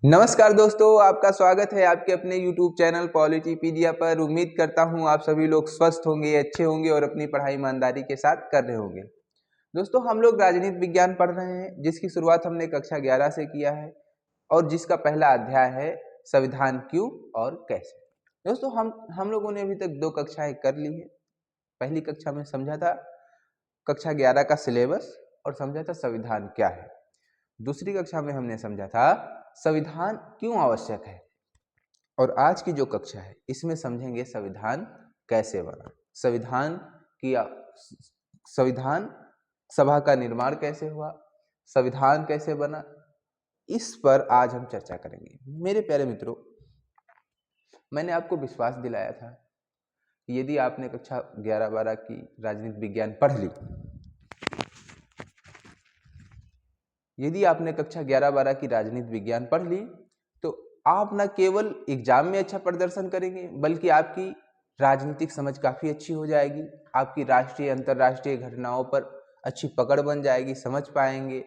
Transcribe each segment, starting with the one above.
नमस्कार दोस्तों, आपका स्वागत है आपके अपने YouTube चैनल पॉलिटीपीडिया पर। उम्मीद करता हूं आप सभी लोग स्वस्थ होंगे, अच्छे होंगे और अपनी पढ़ाई ईमानदारी के साथ कर रहे होंगे। दोस्तों, हम लोग राजनीति विज्ञान पढ़ रहे हैं, जिसकी शुरुआत हमने कक्षा 11 से किया है और जिसका पहला अध्याय है संविधान क्यों और कैसे। दोस्तों, हम लोगों ने अभी तक 2 कक्षाएं कर ली है। पहली कक्षा में समझा था कक्षा 11 का सिलेबस और समझा था संविधान क्या है। दूसरी कक्षा में हमने समझा था संविधान क्यों आवश्यक है और आज की जो कक्षा है इसमें समझेंगे संविधान कैसे बना, संविधान सभा का निर्माण कैसे हुआ, संविधान कैसे बना, इस पर आज हम चर्चा करेंगे। मेरे प्यारे मित्रों, मैंने आपको विश्वास दिलाया था कि यदि आपने कक्षा 11-12 की राजनीति विज्ञान पढ़ ली, यदि आपने कक्षा 11-12 की राजनीति विज्ञान पढ़ ली तो आप न केवल एग्जाम में अच्छा प्रदर्शन करेंगे बल्कि आपकी राजनीतिक समझ काफ़ी अच्छी हो जाएगी। आपकी राष्ट्रीय अंतर्राष्ट्रीय घटनाओं पर अच्छी पकड़ बन जाएगी, समझ पाएंगे,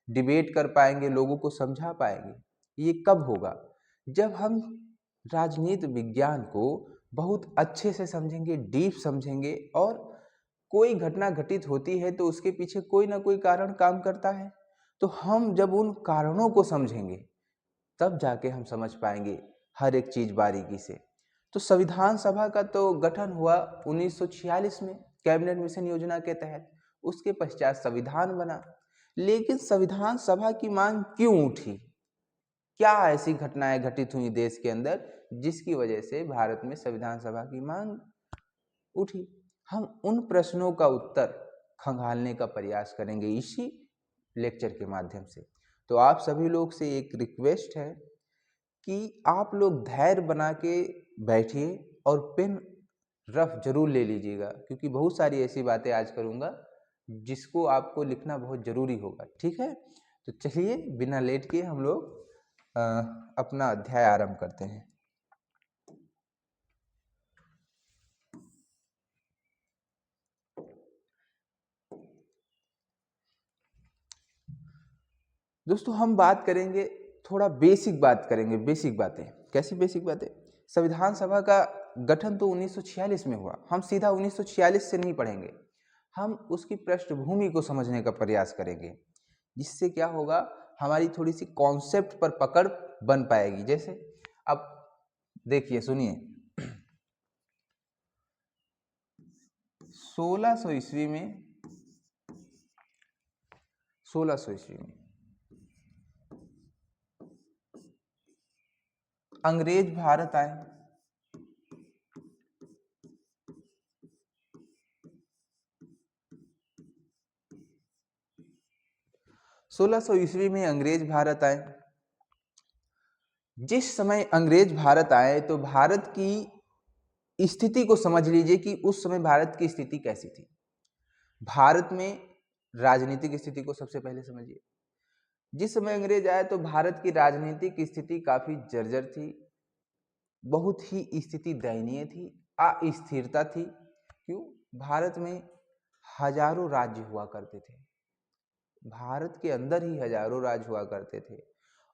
डिबेट कर पाएंगे, लोगों को समझा पाएंगे। ये कब होगा? जब हम राजनीति विज्ञान को बहुत अच्छे से समझेंगे, डीप समझेंगे और कोई घटना घटित होती है तो उसके पीछे कोई ना कोई कारण काम करता है। तो हम जब उन कारणों को समझेंगे तब जाके हम समझ पाएंगे हर एक चीज बारीकी से। तो संविधान सभा का तो गठन हुआ 1946 में कैबिनेट मिशन योजना के तहत। उसके पश्चात संविधान बना। लेकिन संविधान सभा की मांग क्यों उठी? क्या ऐसी घटनाएं घटित हुई देश के अंदर जिसकी वजह से भारत में संविधान सभा की मांग उठी? हम उन प्रश्नों का उत्तर खंगालने का प्रयास करेंगे इसी लेक्चर के माध्यम से। तो आप सभी लोग से एक रिक्वेस्ट है कि आप लोग धैर्य बना के बैठिए और पेन रफ जरूर ले लीजिएगा, क्योंकि बहुत सारी ऐसी बातें आज करूंगा जिसको आपको लिखना बहुत जरूरी होगा। ठीक है, तो चलिए बिना लेट के हम लोग अपना अध्याय आरंभ करते हैं। दोस्तों, हम बात करेंगे, थोड़ा बेसिक बात करेंगे। बेसिक बातें कैसी? बेसिक बातें, संविधान सभा का गठन तो 1946 में हुआ। हम सीधा 1946 से नहीं पढ़ेंगे, हम उसकी पृष्ठभूमि को समझने का प्रयास करेंगे, जिससे क्या होगा, हमारी थोड़ी सी कॉन्सेप्ट पर पकड़ बन पाएगी। जैसे अब देखिए, सुनिए, 1600 ईस्वी में 1600 ईस्वी में अंग्रेज भारत आए। 1600 ईस्वी में अंग्रेज भारत आए। जिस समय अंग्रेज भारत आए तो भारत की स्थिति को समझ लीजिए कि उस समय भारत की स्थिति कैसी थी। भारत में राजनीतिक स्थिति को सबसे पहले समझिए। जिस समय अंग्रेज आए तो भारत की राजनीतिक स्थिति काफी जर्जर थी, बहुत ही स्थिति दयनीय थी, अस्थिरता थी। क्यों? भारत में हजारों राज्य हुआ करते थे, भारत के अंदर ही हजारों राज्य हुआ करते थे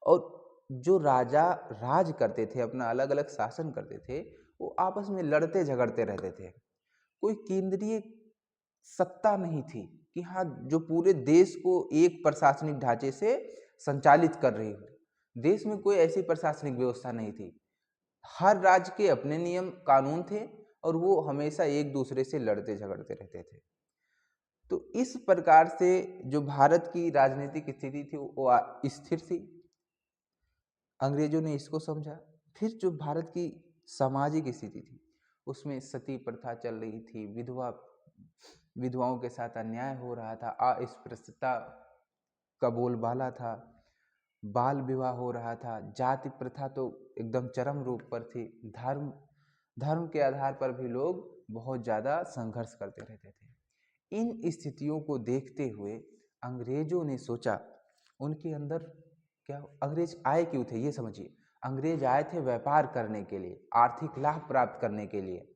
और जो राजा राज करते थे, अपना अलग अलग शासन करते थे, वो आपस में लड़ते झगड़ते रहते थे। कोई केंद्रीय सत्ता नहीं थी कि हाँ, जो पूरे देश को एक प्रशासनिक ढांचे से संचालित कर रही हो। देश में कोई ऐसी प्रशासनिक व्यवस्था नहीं थी। हर राज्य के अपने नियम कानून थे और वो हमेशा एक दूसरे से लड़ते झगड़ते रहते थे। तो इस प्रकार से जो भारत की राजनीतिक स्थिति थी वो स्थिर थी। अंग्रेजों ने इसको समझा। फिर जो भारत की सामाजिक स्थिति थी उसमें सती प्रथा चल रही थी, विधवाओं के साथ अन्याय हो रहा था, अस्पृश्यता का बोलबाला था, बाल विवाह हो रहा था, जाति प्रथा तो एकदम चरम रूप पर थी, धर्म के आधार पर भी लोग बहुत ज़्यादा संघर्ष करते रहते थे। इन स्थितियों को देखते हुए अंग्रेजों ने सोचा, उनके अंदर क्या, अंग्रेज आए क्यों थे ये समझिए। अंग्रेज आए थे व्यापार करने के लिए, आर्थिक लाभ प्राप्त करने के लिए।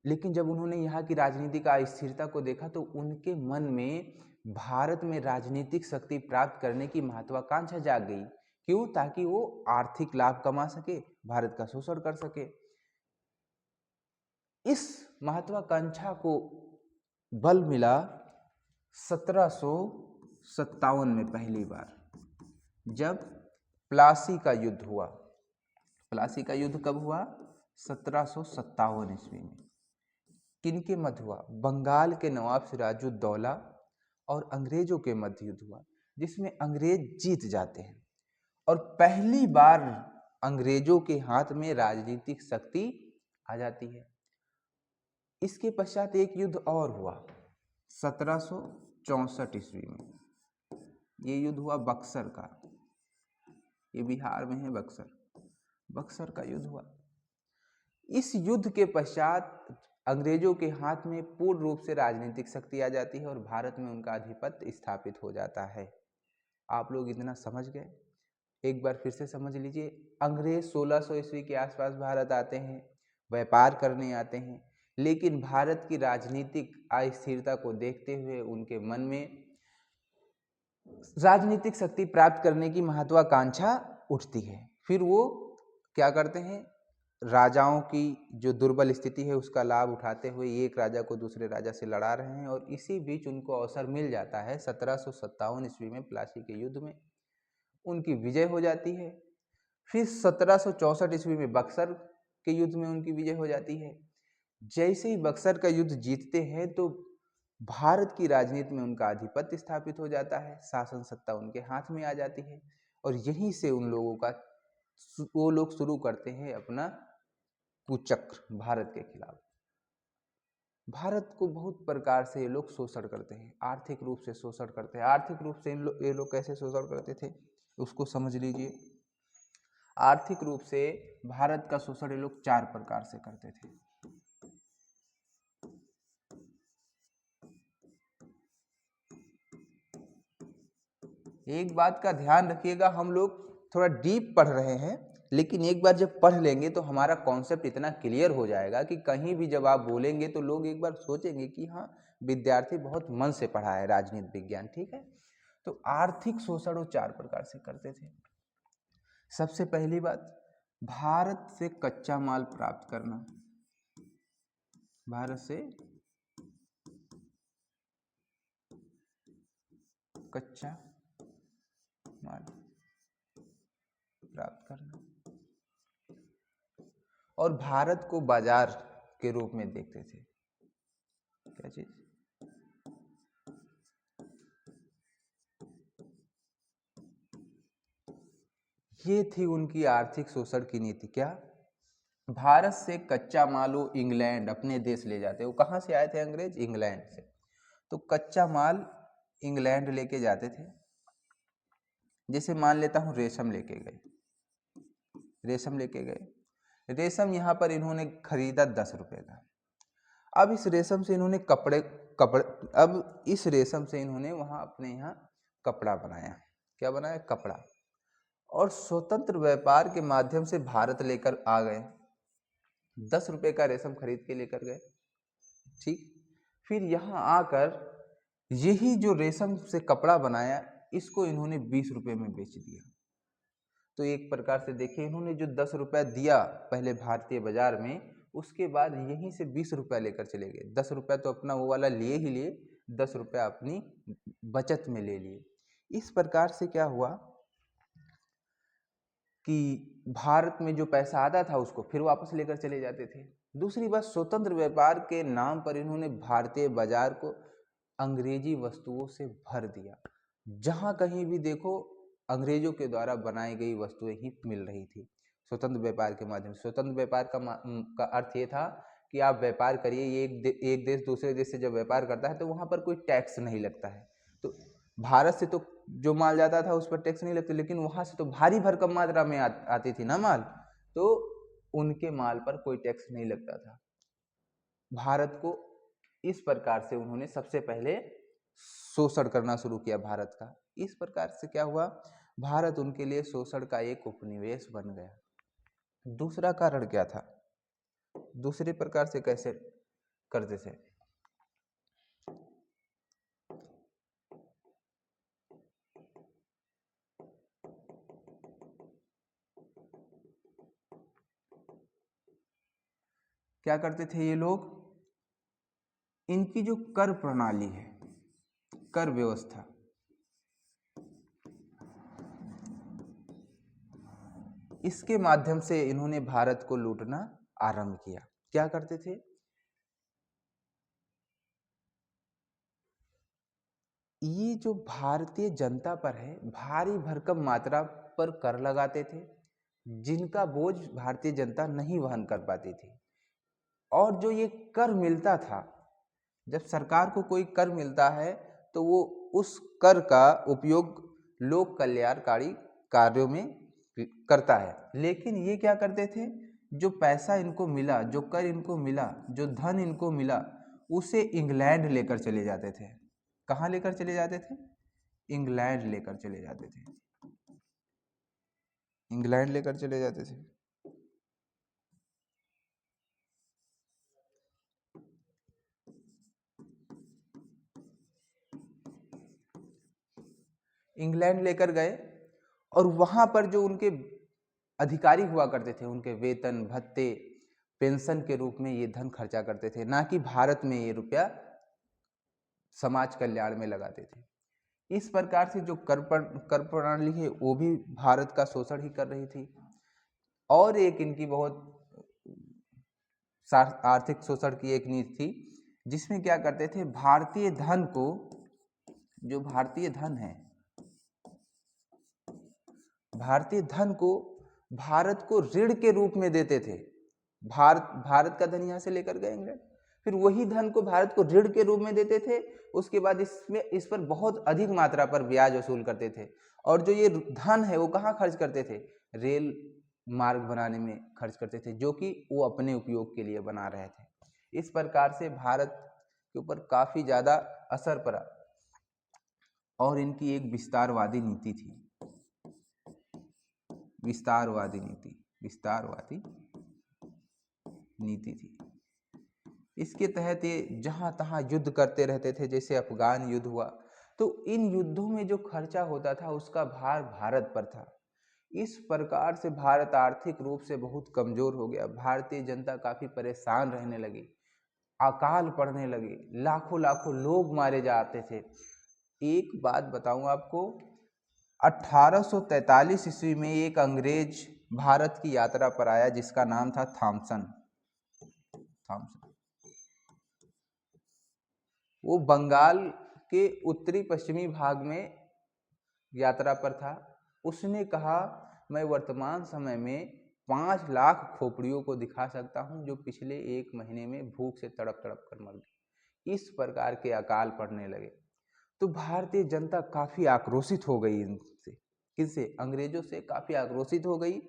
लेकिन जब उन्होंने यहाँ की राजनीतिक अस्थिरता को देखा तो उनके मन में भारत में राजनीतिक शक्ति प्राप्त करने की महत्वाकांक्षा जाग गई क्यों? ताकि वो आर्थिक लाभ कमा सके, भारत का शोषण कर सके। इस महत्वाकांक्षा को बल मिला 1757 में पहली बार, जब प्लासी का युद्ध हुआ। प्लासी का युद्ध कब हुआ? 1757 ईस्वी में। किनके मध्य हुआ? बंगाल के नवाब सिराजुद्दौला और अंग्रेजों के मध्य युद्ध हुआ, जिसमें अंग्रेज जीत जाते हैं और पहली बार अंग्रेजों के हाथ में राजनीतिक शक्ति आ जाती है। इसके पश्चात एक युद्ध और हुआ 1764 ईस्वी में। ये युद्ध हुआ बक्सर का, ये बिहार में है बक्सर, बक्सर का युद्ध हुआ। इस युद्ध के पश्चात अंग्रेजों के हाथ में पूर्ण रूप से राजनीतिक शक्ति आ जाती है और भारत में उनका आधिपत्य स्थापित हो जाता है। आप लोग इतना समझ गए? एक बार फिर से समझ लीजिए। अंग्रेज 1600 ईस्वी के आसपास भारत आते हैं, व्यापार करने आते हैं, लेकिन भारत की राजनीतिक अस्थिरता को देखते हुए उनके मन में राजनीतिक शक्ति प्राप्त करने की महत्वाकांक्षा उठती है। फिर वो क्या करते हैं? राजाओं की जो दुर्बल स्थिति है उसका लाभ उठाते हुए एक राजा को दूसरे राजा से लड़ा रहे हैं और इसी बीच उनको अवसर मिल जाता है 1757 ईस्वी में प्लासी के युद्ध में उनकी विजय हो जाती है। फिर 1764 ईस्वी में बक्सर के युद्ध में उनकी विजय हो जाती है। जैसे ही बक्सर का युद्ध जीतते हैं तो भारत की राजनीति में उनका आधिपत्य स्थापित हो जाता है, शासन सत्ता उनके हाथ में आ जाती है और यहीं से उन लोगों का वो लोग शुरू करते हैं अपना कुचक्र भारत के खिलाफ। भारत को बहुत प्रकार से ये लोग शोषण करते हैं, आर्थिक रूप से शोषण करते हैं। आर्थिक रूप से ये लोग कैसे शोषण करते थे उसको समझ लीजिए। आर्थिक रूप से भारत का शोषण ये लोग 4 प्रकार से करते थे। एक बात का ध्यान रखिएगा, हम लोग थोड़ा डीप पढ़ रहे हैं, लेकिन एक बार जब पढ़ लेंगे तो हमारा कॉन्सेप्ट इतना क्लियर हो जाएगा कि कहीं भी जब आप बोलेंगे तो लोग एक बार सोचेंगे कि हाँ, विद्यार्थी बहुत मन से पढ़ा है राजनीति विज्ञान। ठीक है, तो आर्थिक शोषण वो 4 प्रकार से करते थे। सबसे पहली बात, भारत से कच्चा माल प्राप्त करना। भारत से कच्चा माल प्राप्त करना और भारत को बाजार के रूप में देखते थे। क्या चीज? ये थी उनकी आर्थिक शोषण की नीति। क्या? भारत से कच्चा माल वो इंग्लैंड अपने देश ले जाते। वो कहाँ से आए थे अंग्रेज? इंग्लैंड से। तो कच्चा माल इंग्लैंड लेके जाते थे। जैसे मान लेता हूँ रेशम लेके गए, रेशम लेके गए, रेशम यहाँ पर इन्होंने खरीदा 10 रुपए का। अब इस रेशम से इन्होंने अब इस रेशम से इन्होंने वहाँ अपने यहाँ कपड़ा बनाया। क्या बनाया? कपड़ा। और स्वतंत्र व्यापार के माध्यम से भारत लेकर आ गए। 10 रुपए का रेशम खरीद के लेकर गए। ठीक, फिर यहाँ आकर यही जो रेशम से कपड़ा बनाया इसको इन्होंने 20 रुपए में बेच दिया। तो एक प्रकार से देखिए, इन्होंने जो 10 रुपया दिया पहले भारतीय बाजार में, उसके बाद यहीं से 20 रुपया लेकर चले गए। 10 रुपया तो अपना वो वाला लिए ही लिए, 10 रुपया अपनी बचत में ले लिए। इस प्रकार से क्या हुआ कि भारत में जो पैसा आता था उसको फिर वापस लेकर चले जाते थे। दूसरी बात, स्वतंत्र व्यापार के नाम पर इन्होंने भारतीय बाजार को अंग्रेजी वस्तुओं से भर दिया। जहां कहीं भी देखो अंग्रेजों के द्वारा बनाई गई वस्तुएं ही मिल रही थी। स्वतंत्र व्यापार के माध्यम से, स्वतंत्र व्यापार का अर्थ ये था कि आप व्यापार करिए। ये एक देश दूसरे देश से जब व्यापार करता है तो वहां पर कोई टैक्स नहीं लगता है। तो भारत से तो जो माल जाता था उस पर टैक्स नहीं लगता, लेकिन वहां से तो भारी भरकम मात्रा में आती थी ना माल, तो उनके माल पर कोई टैक्स नहीं लगता था। भारत को इस प्रकार से उन्होंने सबसे पहले शोषण करना शुरू किया भारत का। इस प्रकार से क्या हुआ, भारत उनके लिए शोषण का एक उपनिवेश बन गया। दूसरा कारण क्या था? दूसरे प्रकार से कैसे करते थे? क्या करते थे ये लोग, इनकी जो कर प्रणाली है, कर व्यवस्था, इसके माध्यम से इन्होंने भारत को लूटना आरंभ किया। क्या करते थे, ये जो भारतीय जनता पर है भारी भरकम मात्रा पर कर लगाते थे, जिनका बोझ भारतीय जनता नहीं वहन कर पाती थी। और जो ये कर मिलता था, जब सरकार को कोई कर मिलता है तो वो उस कर का उपयोग लोक कल्याणकारी कार्यों में करता है। लेकिन ये क्या करते थे, जो पैसा इनको मिला, जो कर इनको मिला, जो धन इनको मिला, उसे इंग्लैंड लेकर चले जाते थे। कहाँ लेकर चले जाते थे, इंग्लैंड लेकर चले जाते थे, इंग्लैंड लेकर चले जाते थे। इंग्लैंड लेकर गए और वहां पर जो उनके अधिकारी हुआ करते थे, उनके वेतन भत्ते पेंशन के रूप में ये धन खर्चा करते थे, ना कि भारत में ये रुपया समाज कल्याण में लगाते थे। इस प्रकार से जो कर प्रणाली है वो भी भारत का शोषण ही कर रही थी। और एक इनकी बहुत आर्थिक शोषण की एक नीति थी, जिसमें क्या करते थे, भारतीय धन को, जो भारतीय धन है, भारतीय धन को भारत को ऋण के रूप में देते थे। भारत का धन यहाँ से लेकर गए इंग्लैंड, फिर वही धन को भारत को ऋण के रूप में देते थे। उसके बाद इस पर बहुत अधिक मात्रा पर ब्याज वसूल करते थे। और जो ये धन है वो कहाँ खर्च करते थे, रेल मार्ग बनाने में खर्च करते थे, जो कि वो अपने उपयोग के लिए बना रहे थे। इस प्रकार से भारत के ऊपर काफी ज्यादा असर पड़ा। और इनकी एक विस्तारवादी नीति थी, विस्तारवादी नीति थी। इसके तहत ये जहां तहां युद्ध करते रहते थे। जैसे अफगान युद्ध हुआ तो इन युद्धों में जो खर्चा होता था उसका भार भारत पर था। इस प्रकार से भारत आर्थिक रूप से बहुत कमजोर हो गया। भारतीय जनता काफी परेशान रहने लगी, अकाल पड़ने लगे, लाखों लाखों लोग मारे जाते थे। एक बात बताऊं आपको, 1843 ईस्वी में एक अंग्रेज भारत की यात्रा पर आया जिसका नाम था थॉमसन। वो बंगाल के उत्तरी पश्चिमी भाग में यात्रा पर था। उसने कहा, मैं वर्तमान समय में 5 लाख खोपड़ियों को दिखा सकता हूं जो पिछले 1 महीने में भूख से तड़प तड़प कर मर गए। इस प्रकार के अकाल पड़ने लगे। तो भारतीय जनता काफी आक्रोशित हो गई इनसे, किससे, अंग्रेजों से काफी आक्रोशित हो गई।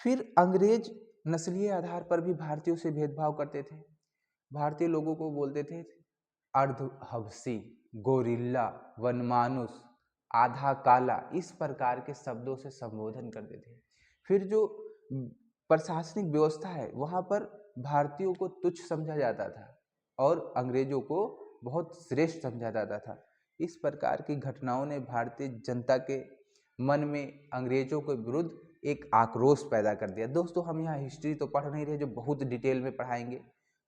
फिर अंग्रेज नस्लीय आधार पर भी भारतीयों से भेदभाव करते थे। भारतीय लोगों को बोलते थे अर्ध हबसी, गोरिल्ला, वनमानुस, आधा काला, इस प्रकार के शब्दों से संबोधन करते थे। फिर जो प्रशासनिक व्यवस्था है वहां पर भारतीयों को तुच्छ समझा जाता था और अंग्रेजों को बहुत श्रेष्ठ समझा जाता था। इस प्रकार की घटनाओं ने भारतीय जनता के मन में अंग्रेजों के विरुद्ध एक आक्रोश पैदा कर दिया। दोस्तों, हम यहाँ हिस्ट्री तो पढ़ नहीं रहे जो बहुत डिटेल में पढ़ाएंगे,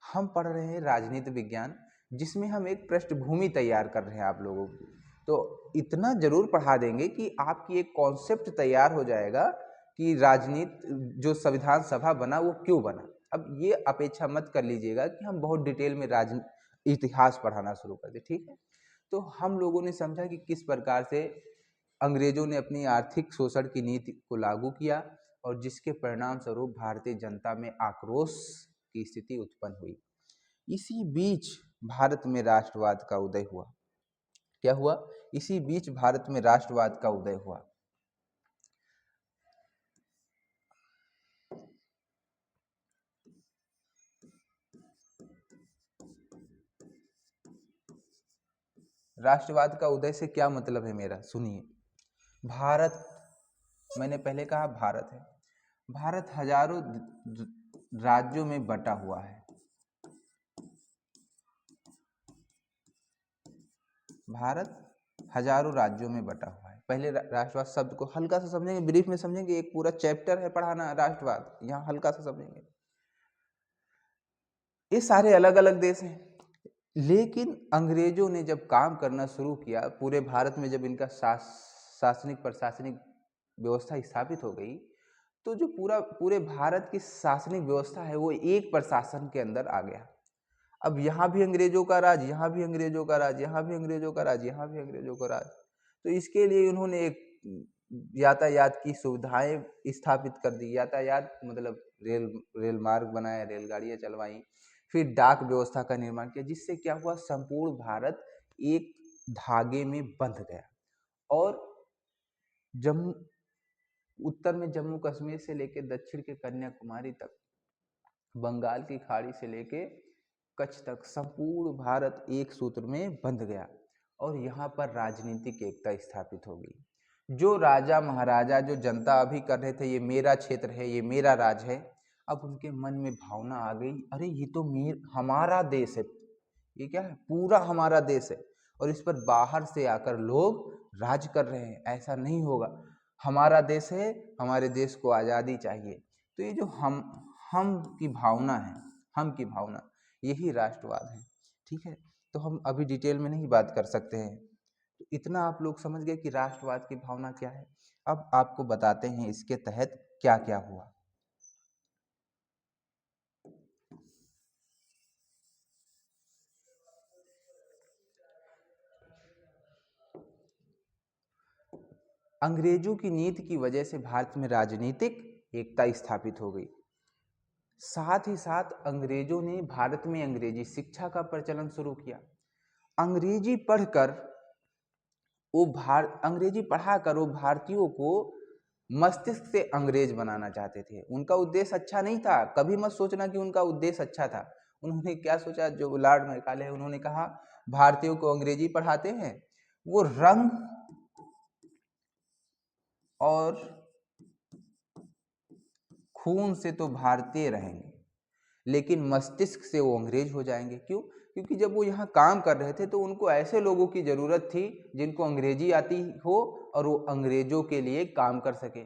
हम पढ़ रहे हैं राजनीति विज्ञान, जिसमें हम एक पृष्ठभूमि तैयार कर रहे हैं आप लोगों की। तो इतना जरूर पढ़ा देंगे कि आपकी एक कॉन्सेप्ट तैयार हो जाएगा कि राजनीति जो संविधान सभा बना वो क्यों बना। अब ये अपेक्षा मत कर लीजिएगा कि हम बहुत डिटेल में इतिहास पढ़ाना शुरू कर दे, ठीक है। तो हम लोगों ने समझा कि किस प्रकार से अंग्रेजों ने अपनी आर्थिक शोषण की नीति को लागू किया और जिसके परिणाम स्वरूप भारतीय जनता में आक्रोश की स्थिति उत्पन्न हुई। इसी बीच भारत में राष्ट्रवाद का उदय हुआ। क्या हुआ, इसी बीच भारत में राष्ट्रवाद का उदय हुआ। राष्ट्रवाद का उदय से क्या मतलब है मेरा, सुनिए। भारत, मैंने पहले कहा भारत है, भारत हजारों राज्यों में बटा हुआ है। भारत हजारों राज्यों में बटा हुआ है। पहले राष्ट्रवाद शब्द को हल्का सा समझेंगे, ब्रीफ में समझेंगे, एक पूरा चैप्टर है पढ़ाना राष्ट्रवाद, यहाँ हल्का सा समझेंगे। ये सारे अलग अलग देश हैं। लेकिन अंग्रेजों ने जब काम करना शुरू किया पूरे भारत में, जब इनका शासनिक प्रशासनिक व्यवस्था स्थापित हो गई, तो जो पूरे भारत की शासनिक व्यवस्था है वो एक प्रशासन के अंदर आ गया। अब यहाँ भी अंग्रेजों का राज, यहाँ भी अंग्रेजों का राज, यहाँ भी अंग्रेजों का राज, यहाँ भी अंग्रेजों का राज। तो इसके लिए उन्होंने एक यातायात की सुविधाएं स्थापित कर दी। यातायात मतलब रेल मार्ग बनाया, रेलगाड़ियां चलवाई, फिर डाक व्यवस्था का निर्माण किया, जिससे क्या हुआ, संपूर्ण भारत एक धागे में बंध गया। और जम्मू उत्तर में जम्मू कश्मीर से लेकर दक्षिण के कन्याकुमारी तक, बंगाल की खाड़ी से लेके कच्छ तक संपूर्ण भारत एक सूत्र में बंध गया और यहाँ पर राजनीतिक एकता स्थापित हो गई। जो राजा महाराजा, जो जनता अभी कर रहे थे ये मेरा क्षेत्र है, ये मेरा राज है, अब उनके मन में भावना आ गई, अरे ये तो हमारा देश है, ये क्या है, पूरा हमारा देश है और इस पर बाहर से आकर लोग राज कर रहे हैं, ऐसा नहीं होगा, हमारा देश है, हमारे देश को आज़ादी चाहिए। तो ये जो हम की भावना है, हम की भावना, यही राष्ट्रवाद है। ठीक है, तो हम अभी डिटेल में नहीं बात कर सकते हैं, तो इतना आप लोग समझ गए कि राष्ट्रवाद की भावना क्या है। अब आपको बताते हैं इसके तहत क्या क्या हुआ। अंग्रेजों की नीति की वजह से भारत में राजनीतिक एकता स्थापित हो गई। साथ ही साथ अंग्रेजों ने भारत में अंग्रेजी शिक्षा का प्रचलन शुरू किया। अंग्रेजी पढ़कर अंग्रेजी पढ़ाकर वो भारतीयों को मस्तिष्क से अंग्रेज बनाना चाहते थे। उनका उद्देश्य अच्छा नहीं था, कभी मत सोचना कि उनका उद्देश्य अच्छा था। उन्होंने क्या सोचा, जो लॉर्ड मैकाले है, उन्होंने कहा भारतीयों को अंग्रेजी पढ़ाते हैं, वो रंग और खून से तो भारतीय रहेंगे, लेकिन मस्तिष्क से वो अंग्रेज हो जाएंगे। क्यों? क्योंकि जब वो यहाँ काम कर रहे थे तो उनको ऐसे लोगों की ज़रूरत थी जिनको अंग्रेजी आती हो और वो अंग्रेजों के लिए काम कर सके।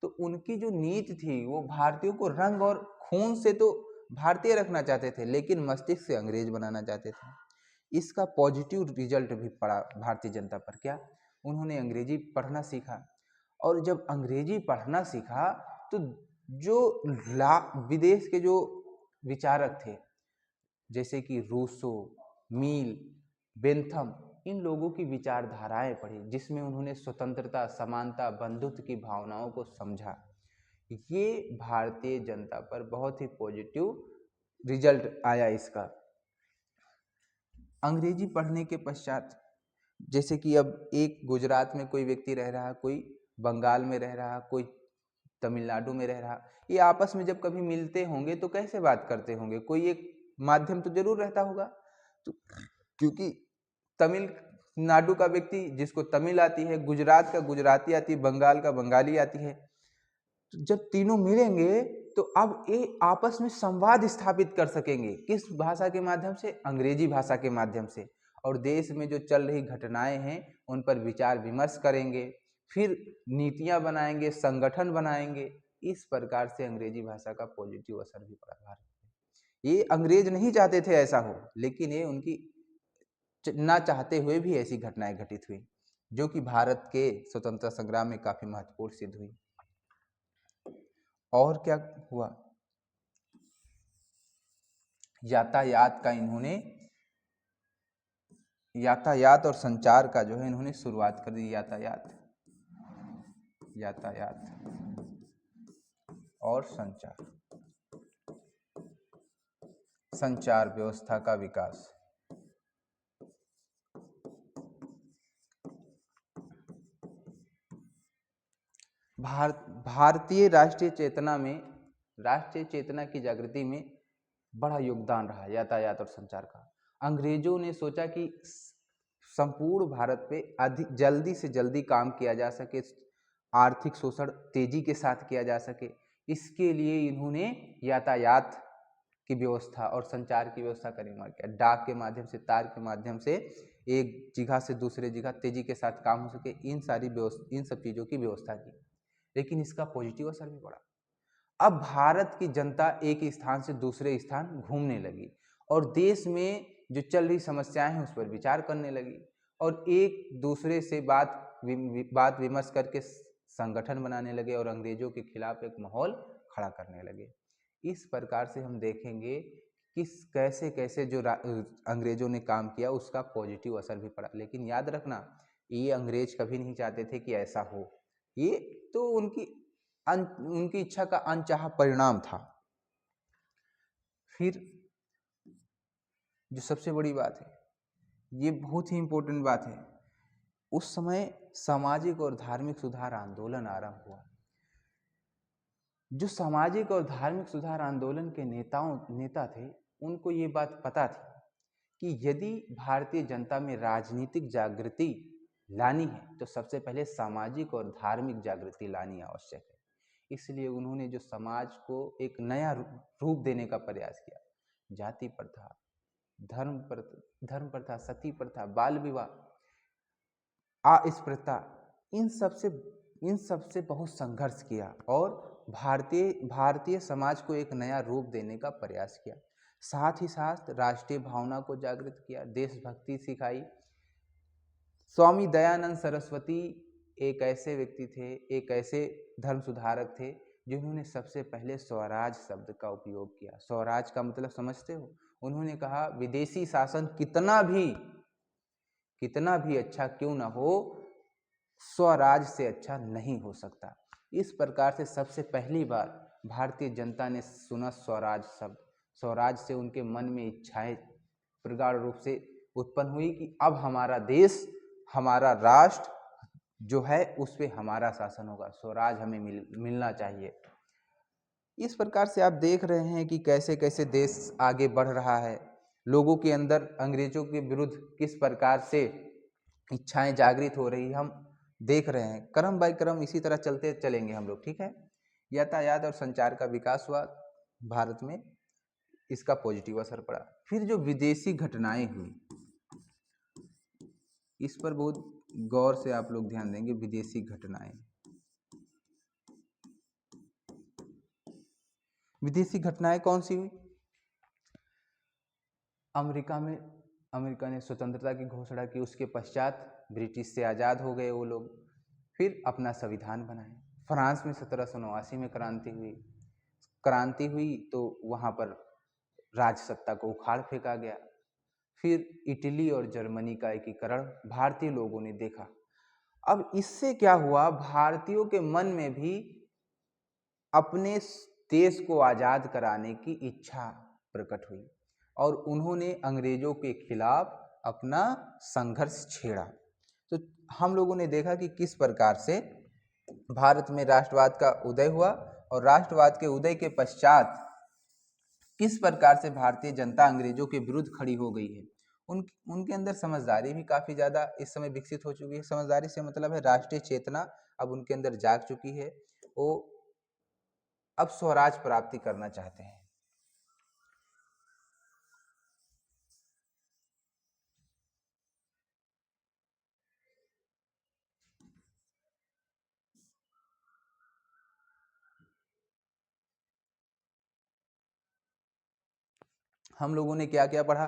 तो उनकी जो नीति थी वो भारतीयों को रंग और खून से तो भारतीय रखना चाहते थे, लेकिन मस्तिष्क से अंग्रेज बनाना चाहते थे। इसका पॉजिटिव रिजल्ट भी पड़ा भारतीय जनता पर। क्या? उन्होंने अंग्रेजी पढ़ना सीखा, और जब अंग्रेजी पढ़ना सीखा तो जो विदेश के जो विचारक थे, जैसे कि रूसो, मील, बेंथम, इन लोगों की विचारधाराएं पढ़ी, जिसमें उन्होंने स्वतंत्रता, समानता, बंधुत्व की भावनाओं को समझा। ये भारतीय जनता पर बहुत ही पॉजिटिव रिजल्ट आया इसका। अंग्रेजी पढ़ने के पश्चात, जैसे कि अब एक गुजरात में कोई व्यक्ति रह रहा, कोई बंगाल में रह रहा, कोई तमिलनाडु में रह रहा, ये आपस में जब कभी मिलते होंगे तो कैसे बात करते होंगे? कोई एक माध्यम तो जरूर रहता होगा। तो क्योंकि तमिलनाडु का व्यक्ति जिसको तमिल आती है, गुजरात का गुजराती आती है, बंगाल का बंगाली आती है, तो जब तीनों मिलेंगे तो अब ये आपस में संवाद स्थापित कर सकेंगे। किस भाषा के माध्यम से? अंग्रेजी भाषा के माध्यम से। और देश में जो चल रही घटनाएं हैं उन पर विचार विमर्श करेंगे, फिर नीतियां बनाएंगे, संगठन बनाएंगे। इस प्रकार से अंग्रेजी भाषा का पॉजिटिव असर भी पड़ा भारत में। ये अंग्रेज नहीं चाहते थे ऐसा हो, लेकिन ये उनकी ना चाहते हुए भी ऐसी घटनाएं घटित हुई, जो कि भारत के स्वतंत्रता संग्राम में काफी महत्वपूर्ण सिद्ध हुई। और क्या हुआ? यातायात का इन्होंने, यातायात और संचार का जो है इन्होंने शुरुआत कर दी। यातायात और संचार व्यवस्था का विकास। भारतीय राष्ट्रीय चेतना की जागृति में बड़ा योगदान रहा यातायात और संचार का। अंग्रेजों ने सोचा कि संपूर्ण भारत पे अधिक जल्दी से जल्दी काम किया जा सके, आर्थिक शोषण तेजी के साथ किया जा सके, इसके लिए इन्होंने यातायात की व्यवस्था और संचार की व्यवस्था का निर्माण किया। डाक के माध्यम से, तार के माध्यम से एक जगह से दूसरे जगह तेजी के साथ काम हो सके, इन सब चीज़ों की व्यवस्था की। लेकिन इसका पॉजिटिव असर भी पड़ा। अब भारत की जनता एक स्थान से दूसरे स्थान घूमने लगी। और देश में जो चल रही समस्याएं हैं उस पर विचार करने लगी और एक दूसरे से बात विमर्श करके संगठन बनाने लगे और अंग्रेजों के खिलाफ एक माहौल खड़ा करने लगे। इस प्रकार से हम देखेंगे किस कैसे कैसे जो अंग्रेजों ने काम किया उसका पॉजिटिव असर भी पड़ा। लेकिन याद रखना, ये अंग्रेज कभी नहीं चाहते थे कि ऐसा हो, ये तो उनकी इच्छा का अनचाहा परिणाम था। फिर जो सबसे बड़ी बात है, ये बहुत ही इंपॉर्टेंट बात है, उस समय सामाजिक और धार्मिक सुधार आंदोलन आरंभ हुआ। जो सामाजिक और धार्मिक सुधार आंदोलन के नेता थे, उनको ये बात पता थी कि यदि भारतीय जनता में राजनीतिक जागृति लानी है तो सबसे पहले सामाजिक और धार्मिक जागृति लानी आवश्यक है। इसलिए उन्होंने जो समाज को एक नया रूप देने का प्रयास किया, जाति प्रथा, धर्म प्रथा, सती प्रथा, बाल विवाह, अस्पृश्यता, इन सब से बहुत संघर्ष किया और भारतीय समाज को एक नया रूप देने का प्रयास किया। साथ ही साथ राष्ट्रीय भावना को जागृत किया, देशभक्ति सिखाई। स्वामी दयानंद सरस्वती एक ऐसे व्यक्ति थे, एक ऐसे धर्म सुधारक थे जिन्होंने सबसे पहले स्वराज शब्द का उपयोग किया। स्वराज का मतलब समझते हो? उन्होंने कहा विदेशी शासन कितना भी अच्छा क्यों ना हो, स्वराज से अच्छा नहीं हो सकता। इस प्रकार से सबसे पहली बार भारतीय जनता ने सुना स्वराज शब्द। स्वराज से उनके मन में इच्छाएं प्रगाढ़ रूप से उत्पन्न हुई कि अब हमारा देश, हमारा राष्ट्र जो है उस पे हमारा शासन होगा, स्वराज हमें मिलना चाहिए। इस प्रकार से आप देख रहे हैं कि कैसे कैसे देश आगे बढ़ रहा है। लोगों के अंदर अंग्रेजों के विरुद्ध किस प्रकार से इच्छाएं जागृत हो रही, हम देख रहे हैं। क्रम बाय क्रम इसी तरह चलते चलेंगे हम लोग, ठीक है। यातायात और संचार का विकास हुआ भारत में, इसका पॉजिटिव असर पड़ा। फिर जो विदेशी घटनाएं हुई, इस पर बहुत गौर से आप लोग ध्यान देंगे। विदेशी घटनाएं कौन सी हुई? अमेरिका ने स्वतंत्रता की घोषणा की, उसके पश्चात ब्रिटिश से आज़ाद हो गए वो लोग, फिर अपना संविधान बनाए। फ्रांस में 1789 में क्रांति हुई तो वहाँ पर राज सत्ता को उखाड़ फेंका गया। फिर इटली और जर्मनी का एकीकरण भारतीय लोगों ने देखा। अब इससे क्या हुआ, भारतीयों के मन में भी अपने देश को आज़ाद कराने की इच्छा प्रकट हुई और उन्होंने अंग्रेजों के खिलाफ अपना संघर्ष छेड़ा। तो हम लोगों ने देखा कि किस प्रकार से भारत में राष्ट्रवाद का उदय हुआ और राष्ट्रवाद के उदय के पश्चात किस प्रकार से भारतीय जनता अंग्रेजों के विरुद्ध खड़ी हो गई है। उनके अंदर समझदारी भी काफ़ी ज़्यादा इस समय विकसित हो चुकी है। समझदारी से मतलब है राष्ट्रीय चेतना अब उनके अंदर जाग चुकी है, वो अब स्वराज प्राप्ति करना चाहते हैं। हम लोगों ने क्या क्या पढ़ा?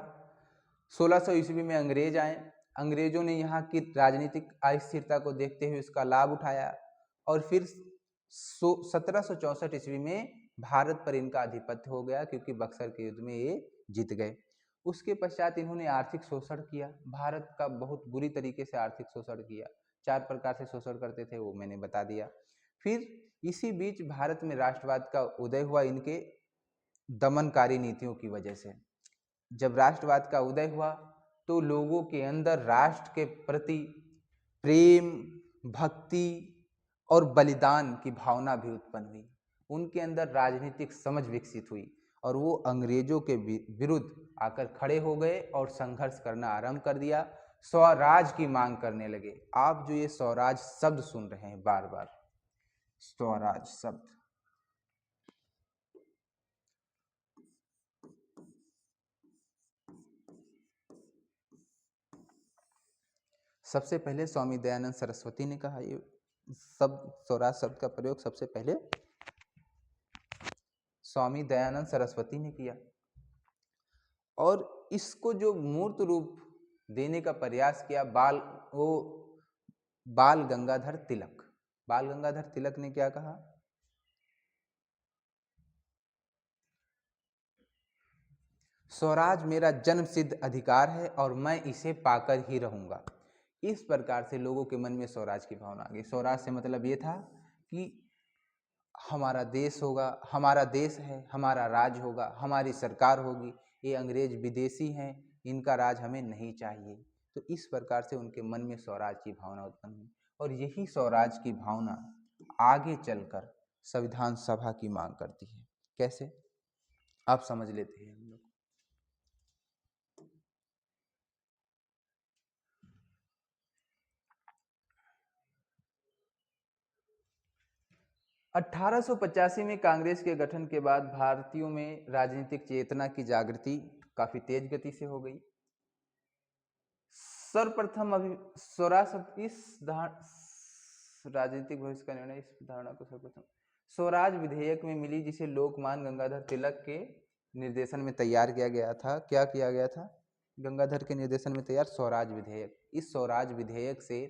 1600 ईस्वी में अंग्रेज आए। अंग्रेजों ने यहाँ की राजनीतिक अस्थिरता को देखते हुए इसका लाभ उठाया और फिर 1764 ईस्वी में भारत पर इनका आधिपत्य हो गया क्योंकि बक्सर के युद्ध में ये जीत गए। उसके पश्चात इन्होंने आर्थिक शोषण किया, भारत का बहुत बुरी तरीके से आर्थिक शोषण किया। 4 प्रकार से शोषण करते थे, वो मैंने बता दिया। फिर इसी बीच भारत में राष्ट्रवाद का उदय हुआ इनके दमनकारी नीतियों की वजह से। जब राष्ट्रवाद का उदय हुआ तो लोगों के अंदर राष्ट्र के प्रति प्रेम, भक्ति और बलिदान की भावना भी उत्पन्न हुई। उनके अंदर राजनीतिक समझ विकसित हुई और वो अंग्रेजों के विरुद्ध आकर खड़े हो गए और संघर्ष करना आरंभ कर दिया, स्वराज की मांग करने लगे। आप जो ये स्वराज शब्द सुन रहे हैं बार बार, स्वराज शब्द, सबसे पहले स्वामी दयानंद सरस्वती ने कहा। ये स्वराज शब्द का प्रयोग सबसे पहले स्वामी दयानंद सरस्वती ने किया और इसको जो मूर्त रूप देने का प्रयास किया बाल गंगाधर तिलक। बाल गंगाधर तिलक ने क्या कहा? स्वराज मेरा जन्म सिद्ध अधिकार है और मैं इसे पाकर ही रहूंगा। इस प्रकार से लोगों के मन में स्वराज की भावना आ गई। स्वराज से मतलब ये था कि हमारा देश होगा, हमारा देश है, हमारा राज होगा, हमारी सरकार होगी, ये अंग्रेज विदेशी हैं, इनका राज हमें नहीं चाहिए। तो इस प्रकार से उनके मन में स्वराज की भावना उत्पन्न हुई और यही स्वराज की भावना आगे चलकर संविधान सभा की मांग करती है। कैसे? आप समझ लेते हैं हम लोग। 1885 में कांग्रेस के गठन के बाद भारतीयों में राजनीतिक चेतना की जागृति काफी तेज गति से हो गई। सर्वप्रथम अभी राजनीतिक भविष्य का निर्णय, इस धारणा को सर्वप्रथम स्वराज विधेयक में मिली, जिसे लोकमान्य गंगाधर तिलक के निर्देशन में तैयार किया गया था। क्या किया गया था? गंगाधर के निर्देशन में तैयार स्वराज विधेयक। इस स्वराज विधेयक से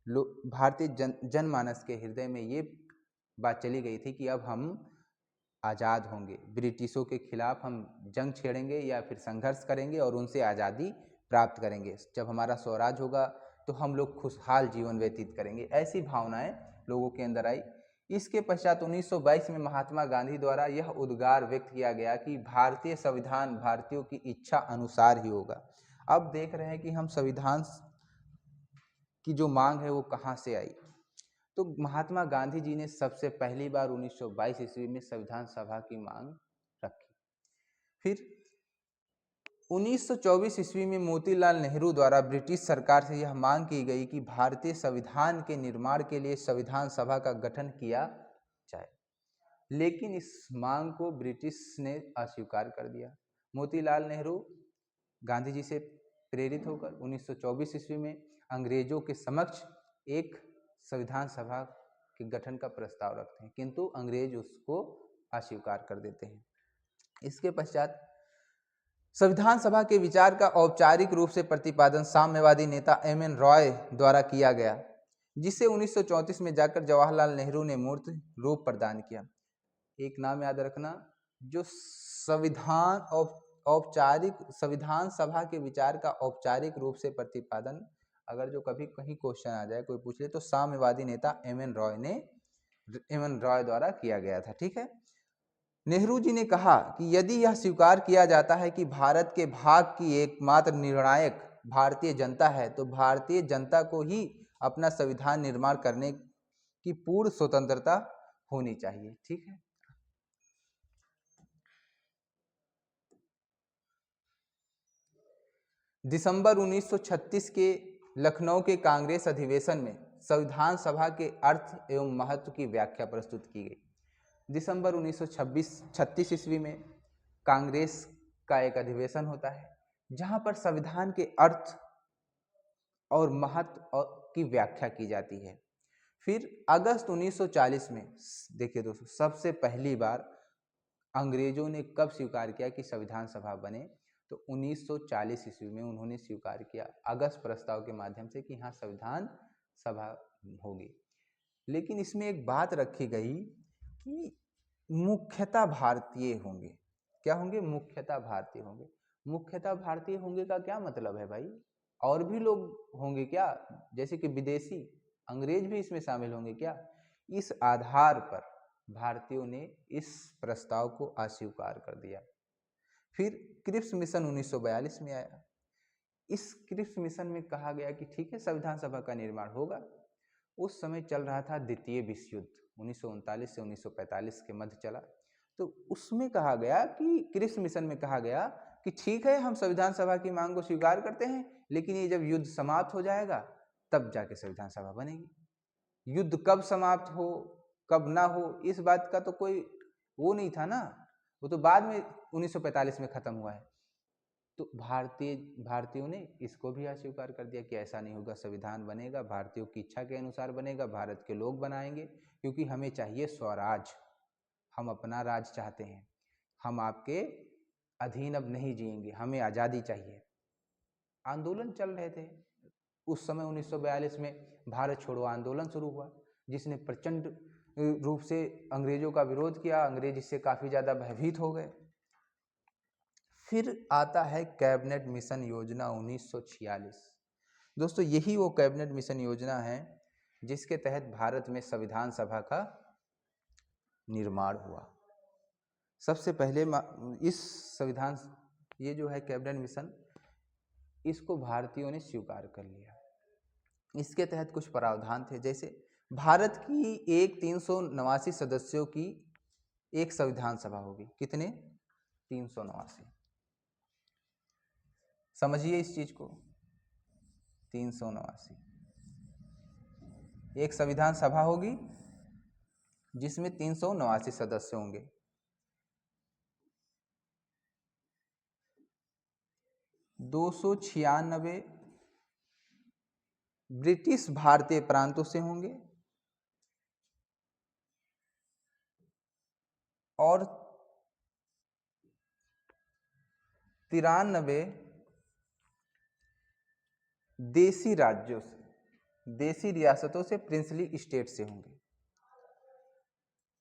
भारतीय जनमानस के हृदय में ये बात चली गई थी कि अब हम आज़ाद होंगे, ब्रिटिशों के खिलाफ हम जंग छेड़ेंगे या फिर संघर्ष करेंगे और उनसे आज़ादी प्राप्त करेंगे। जब हमारा स्वराज होगा तो हम लोग खुशहाल जीवन व्यतीत करेंगे। ऐसी भावनाएं लोगों के अंदर आई। इसके पश्चात 1922 में महात्मा गांधी द्वारा यह उद्गार व्यक्त किया गया कि भारतीय संविधान भारतीयों की इच्छा अनुसार ही होगा। अब देख रहे हैं कि हम संविधान की जो मांग है वो कहाँ से आई। तो महात्मा गांधी जी ने सबसे पहली बार 1922 ईस्वी में संविधान सभा की मांग रखी। फिर 1924 ईस्वी में मोतीलाल नेहरू द्वारा ब्रिटिश सरकार से यह मांग की गई कि भारतीय संविधान के निर्माण के लिए संविधान सभा का गठन किया जाए, लेकिन इस मांग को ब्रिटिश ने अस्वीकार कर दिया। मोतीलाल नेहरू गांधी जी से प्रेरित होकर 1924 ईस्वी में अंग्रेजों के समक्ष एक संविधान सभा के गठन का प्रस्ताव रखते हैं, किंतु अंग्रेज उसको अस्वीकार कर देते हैं। इसके पश्चात संविधान सभा के विचार का औपचारिक रूप से प्रतिपादन साम्यवादी नेता एम.एन. रॉय द्वारा किया गया, जिसे 1934 में जाकर जवाहरलाल नेहरू ने मूर्त रूप प्रदान किया। एक नाम याद रखना, जो संविधान सभा के विचार का औपचारिक रूप से प्रतिपादन, अगर जो कभी कहीं क्वेश्चन आ जाए, कोई पूछ ले, तो साम्यवादी नेता एम.एन. रॉय द्वारा किया गया था। ठीक है। नेहरू जी ने कहा कि यदि यह स्वीकार किया जाता है कि भारत के भाग की एकमात्र निर्णायक भारतीय जनता है, तो भारतीय जनता को ही अपना संविधान निर्माण करने की पूर्ण स्वतंत्रता होनी चाहिए। ठीक है। दिसंबर 1936 के लखनऊ के कांग्रेस अधिवेशन में संविधान सभा के अर्थ एवं महत्व की व्याख्या प्रस्तुत की गई। दिसंबर 1936 ईस्वी में कांग्रेस का एक अधिवेशन होता है, जहां पर संविधान के अर्थ और महत्व की व्याख्या की जाती है। फिर अगस्त 1940 में, देखिए दोस्तों, सबसे पहली बार अंग्रेजों ने कब स्वीकार किया कि संविधान सभा बने, तो 1940 ईस्वी में उन्होंने स्वीकार किया अगस्त प्रस्ताव के माध्यम से कि हाँ, संविधान सभा होगी। लेकिन इसमें एक बात रखी गई कि मुख्यतः भारतीय होंगे। क्या होंगे? मुख्यतः भारतीय होंगे। मुख्यतः भारतीय होंगे का क्या मतलब है भाई? और भी लोग होंगे क्या? जैसे कि विदेशी, अंग्रेज भी इसमें शामिल होंगे क्या? इस आधार पर भारतीयों ने इस प्रस्ताव को अस्वीकार कर दिया। फिर क्रिप्स मिशन 1942 में आया। इस क्रिप्स मिशन में कहा गया कि ठीक है, संविधान सभा का निर्माण होगा। उस समय चल रहा था द्वितीय विश्व युद्ध, 1939 से 1945 के मध्य चला। तो उसमें कहा गया कि क्रिप्स मिशन में कहा गया कि ठीक है, हम संविधान सभा की मांग को स्वीकार करते हैं, लेकिन ये जब युद्ध समाप्त हो जाएगा तब जाके संविधान सभा बनेगी। युद्ध कब समाप्त हो कब ना हो, इस बात का तो कोई वो नहीं था ना, वो तो बाद में 1945 में खत्म हुआ है। तो भारतीयों ने इसको भी अस्वीकार कर दिया कि ऐसा नहीं होगा, संविधान बनेगा, भारतीयों की इच्छा के अनुसार बनेगा, भारत के लोग बनाएंगे, क्योंकि हमें चाहिए स्वराज, हम अपना राज चाहते हैं, हम आपके अधीन अब नहीं जिएंगे, हमें आज़ादी चाहिए। आंदोलन चल रहे थे उस समय। 1942 में भारत छोड़ो आंदोलन शुरू हुआ, जिसने प्रचंड रूप से अंग्रेजों का विरोध किया। अंग्रेज इससे काफ़ी ज़्यादा भयभीत हो गए। फिर आता है कैबिनेट मिशन योजना 1946। दोस्तों, यही वो कैबिनेट मिशन योजना है जिसके तहत भारत में संविधान सभा का निर्माण हुआ। सबसे पहले इस संविधान, ये जो है कैबिनेट मिशन, इसको भारतीयों ने स्वीकार कर लिया। इसके तहत कुछ प्रावधान थे, जैसे भारत की एक 389 सदस्यों की एक संविधान सभा होगी। कितने? 389। समझिए इस चीज को, 389 एक संविधान सभा होगी जिसमें 389 सदस्य होंगे। दो 296 ब्रिटिश भारतीय प्रांतों से होंगे और 93 देसी राज्यों से, देसी रियासतों से, प्रिंसली स्टेट से होंगे।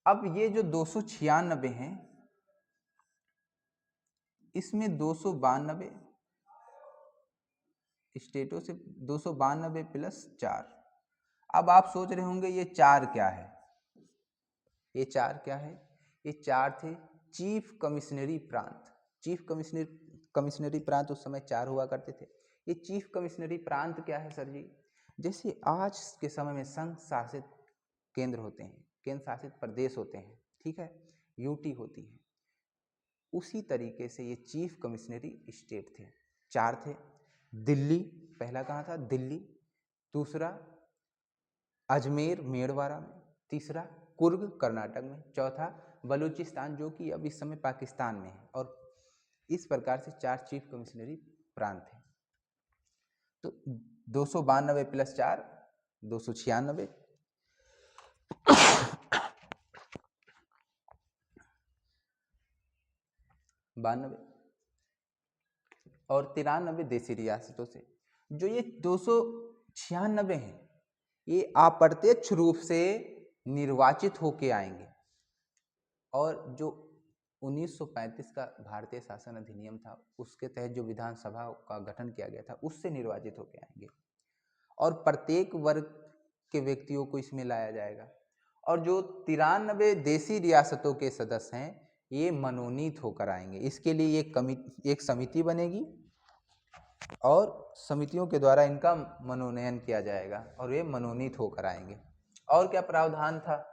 अब ये जो 296 हैं, इसमें 292 स्टेटों से, 292 प्लस 4। अब आप सोच रहे होंगे ये 4 क्या है? ये 4 क्या है? ये 4 थे चीफ कमिश्नरी प्रांत। चीफ कमिश्नरी प्रांत उस समय 4 हुआ करते थे। ये चीफ कमिश्नरी प्रांत क्या है सर जी? जैसे आज के समय में संघ शासित केंद्र होते हैं, केंद्र शासित प्रदेश होते हैं, ठीक है, यूटी होती है, उसी तरीके से ये चीफ कमिश्नरी स्टेट थे। 4 थे। दिल्ली, पहला कहाँ था? दिल्ली। दूसरा अजमेर मेड़वाड़ा में। तीसरा कुर्ग कर्नाटक में। चौथा बलूचिस्तान, जो कि अब इस समय पाकिस्तान में है। और इस प्रकार से 4 चीफ कमिश्नरी प्रांत थे। तो 292 प्लस 4 296, 92 और 93 देसी रियासतों से। जो ये 296 हैं, ये अप्रत्यक्ष रूप से निर्वाचित होके आएंगे। और जो 1935 का भारतीय शासन अधिनियम था, उसके तहत जो विधानसभा का गठन किया गया था, उससे निर्वाचित होके आएंगे। और प्रत्येक वर्ग के व्यक्तियों को इसमें लाया जाएगा। और जो 93 देसी रियासतों के सदस्य हैं, ये मनोनीत होकर आएंगे। इसके लिए एक समिति बनेगी और समितियों के द्वारा इनका मनोनयन किया जाएगा और ये मनोनीत होकर आएंगे। और क्या प्रावधान था?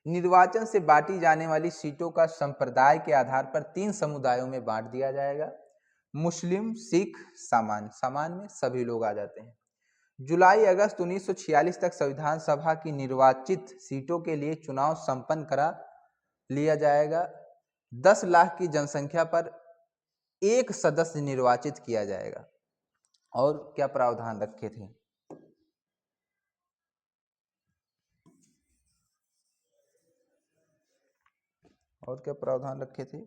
निर्वाचन से बांटी जाने वाली सीटों का संप्रदाय के आधार पर 3 समुदायों में बांट दिया जाएगा। मुस्लिम, सिख, सामान्य। सामान्य में सभी लोग आ जाते हैं। जुलाई अगस्त 1946 तक संविधान सभा की निर्वाचित सीटों के लिए चुनाव संपन्न करा लिया जाएगा। 10 लाख की जनसंख्या पर एक सदस्य निर्वाचित किया जाएगा। और क्या प्रावधान रखे थे? और क्या प्रावधान रखे थे?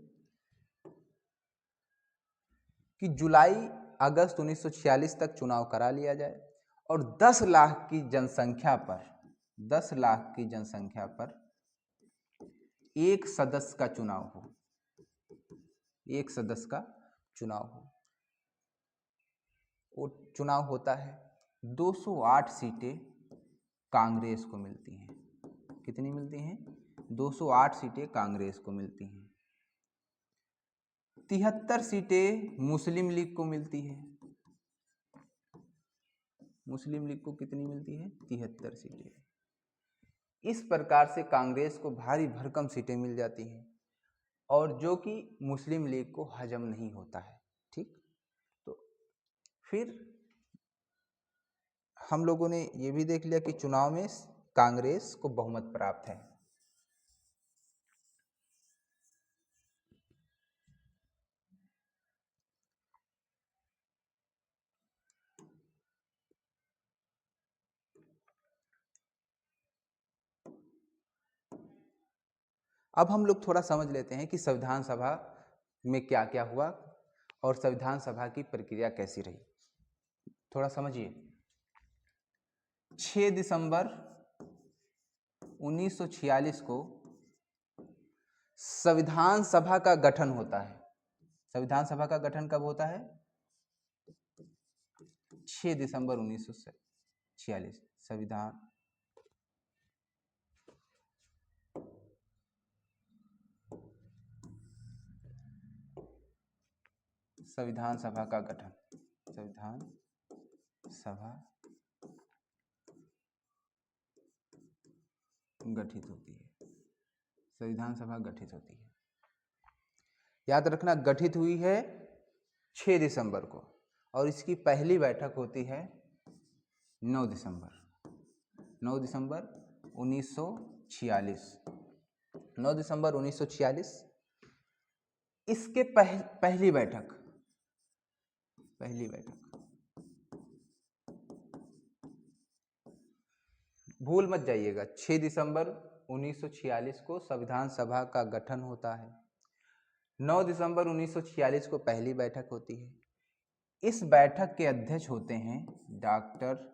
कि जुलाई अगस्त 1946 तक चुनाव करा लिया जाए और 10 लाख की जनसंख्या पर, 10 लाख की जनसंख्या पर एक सदस्य का चुनाव हो, एक सदस्य का चुनाव हो। वो चुनाव होता है। 208 सीटें कांग्रेस को मिलती हैं। कितनी मिलती हैं? 208 सीटें कांग्रेस को मिलती हैं। 73 सीटें मुस्लिम लीग को मिलती है। मुस्लिम लीग को कितनी मिलती है? 73 सीटें। इस प्रकार से कांग्रेस को भारी भरकम सीटें मिल जाती हैं और जो कि मुस्लिम लीग को हजम नहीं होता है। ठीक, तो फिर हम लोगों ने ये भी देख लिया कि चुनाव में कांग्रेस को बहुमत प्राप्त है। अब हम लोग थोड़ा समझ लेते हैं कि संविधान सभा में क्या क्या हुआ और संविधान सभा की प्रक्रिया कैसी रही, थोड़ा समझिए। 6 दिसंबर 1946 को संविधान सभा का गठन होता है। संविधान सभा का गठन कब होता है? 6 दिसंबर 1946 संविधान सभा का गठन, संविधान सभा गठित होती है, संविधान सभा गठित होती है। याद रखना, गठित हुई है 6 दिसंबर को और इसकी पहली बैठक होती है 9 दिसंबर 1946। 9 दिसंबर 1946 इसके पहली बैठक भूल मत जाइएगा, 6 दिसंबर 1946 को संविधान सभा का गठन होता है। 9 दिसंबर 1946 को पहली बैठक होती है। इस बैठक के अध्यक्ष होते हैं डॉक्टर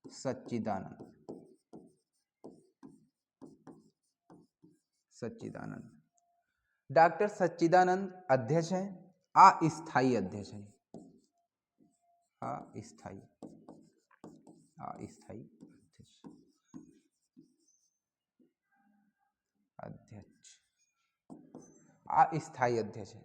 सच्चिदानंद। डॉक्टर सच्चिदानंद अध्यक्ष हैं, अस्थायी अध्यक्ष हैं, अस्थायी अध्यक्ष है।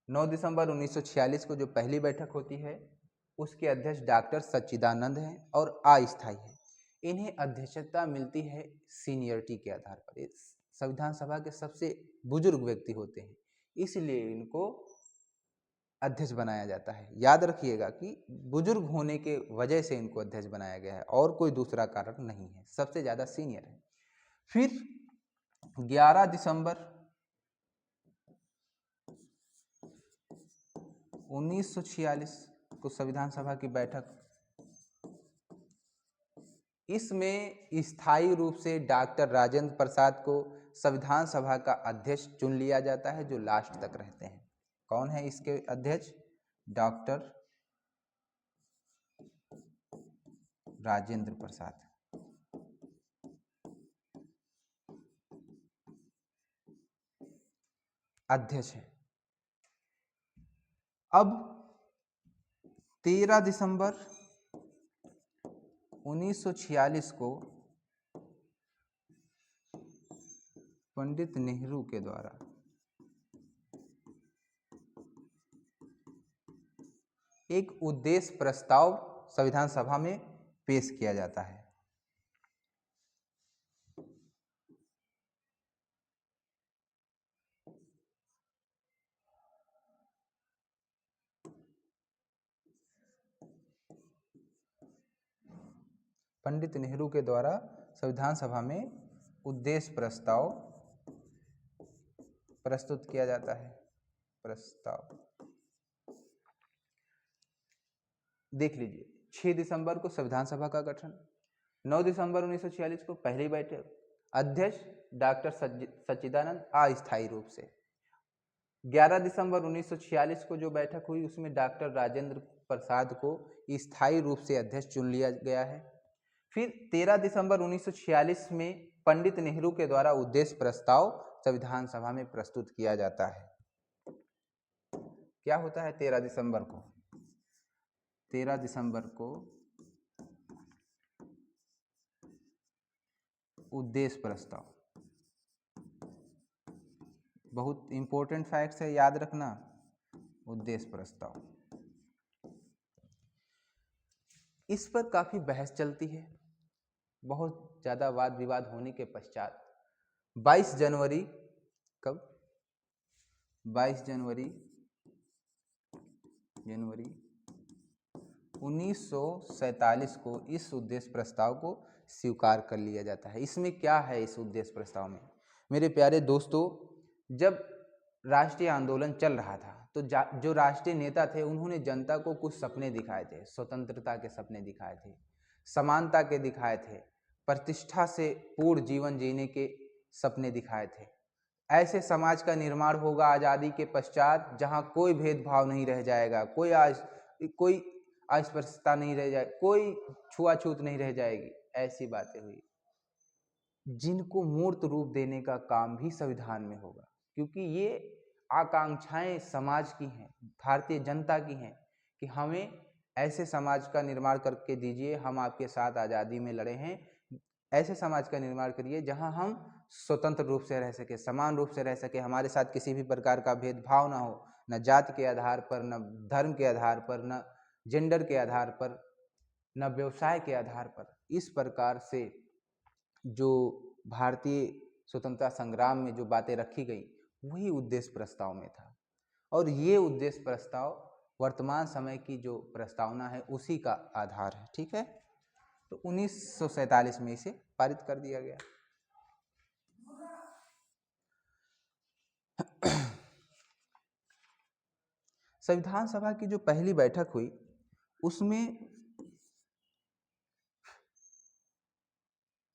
9 दिसंबर 1946 को जो पहली बैठक होती है उसके अध्यक्ष डॉक्टर सच्चिदानंद हैं और अस्थायी है। इन्हें अध्यक्षता मिलती है सीनियरिटी के आधार पर। संविधान सभा के सबसे बुजुर्ग व्यक्ति होते हैं, इसलिए इनको अध्यक्ष बनाया जाता है। याद रखिएगा कि बुजुर्ग होने के वजह से इनको अध्यक्ष बनाया गया है और कोई दूसरा कारण नहीं है, सबसे ज़्यादा सीनियर है। फिर 11 दिसंबर 1946 को संविधान सभा की बैठक, इसमें स्थायी रूप से डॉक्टर राजेंद्र प्रसाद को संविधान सभा का अध्यक्ष चुन लिया जाता है, जो लास्ट तक रहते हैं। कौन है इसके अध्यक्ष? डॉक्टर राजेंद्र प्रसाद अध्यक्ष है। अब 13 दिसंबर 1946 को पंडित नेहरू के द्वारा एक उद्देश्य प्रस्ताव संविधान सभा में पेश किया जाता है। पंडित नेहरू के द्वारा संविधान सभा में उद्देश्य प्रस्ताव प्रस्तुत किया जाता है। प्रस्ताव देख लीजिए, 6 दिसंबर को संविधान सभा का गठन, 9 दिसंबर 1946 को पहली बैठक, अध्यक्ष डॉक्टर सच्चिदानंद अस्थायी रूप से। 11 दिसंबर 1946 को जो बैठक हुई उसमें डॉक्टर राजेंद्र प्रसाद को स्थायी रूप से अध्यक्ष चुन लिया गया है। फिर 13 दिसंबर 1946 में पंडित नेहरू के द्वारा उद्देश्य प्रस्ताव संविधान सभा में प्रस्तुत किया जाता है। क्या होता है 13 दिसंबर को? 13 दिसंबर को उद्देश्य प्रस्ताव, बहुत इंपॉर्टेंट फैक्ट्स है, याद रखना। उद्देश्य प्रस्ताव, इस पर काफी बहस चलती है, बहुत ज्यादा वाद विवाद होने के पश्चात 22 जनवरी, कब? 22 जनवरी 1947 को इस उद्देश्य प्रस्ताव को स्वीकार कर लिया जाता है। इसमें क्या है इस उद्देश्य प्रस्ताव में? मेरे प्यारे दोस्तों, जब राष्ट्रीय आंदोलन चल रहा था तो जो राष्ट्रीय नेता थे उन्होंने जनता को कुछ सपने दिखाए थे। स्वतंत्रता के सपने दिखाए थे, समानता के दिखाए थे, प्रतिष्ठा से पूर्ण जीवन जीने के सपने दिखाए थे। ऐसे समाज का निर्माण होगा आज़ादी के पश्चात जहां कोई भेदभाव नहीं रह जाएगा, कोई अस्पृश्यता नहीं रह जाए, कोई छुआछूत नहीं रह जाएगी। ऐसी बातें हुई जिनको मूर्त रूप देने का काम भी संविधान में होगा, क्योंकि ये आकांक्षाएं समाज की हैं, भारतीय जनता की हैं कि हमें ऐसे समाज का निर्माण करके दीजिए, हम आपके साथ आज़ादी में लड़े हैं। ऐसे समाज का निर्माण करिए जहां हम स्वतंत्र रूप से रह सके, समान रूप से रह सके, हमारे साथ किसी भी प्रकार का भेदभाव ना हो, न जाति के आधार पर, न धर्म के आधार पर, न जेंडर के आधार पर, न व्यवसाय के आधार पर। इस प्रकार से जो भारतीय स्वतंत्रता संग्राम में जो बातें रखी गई वही उद्देश्य प्रस्ताव में था, और ये उद्देश्य प्रस्ताव वर्तमान समय की जो प्रस्तावना है उसी का आधार है। ठीक है, तो 1947 में इसे पारित कर दिया गया। संविधान सभा की जो पहली बैठक हुई उसमें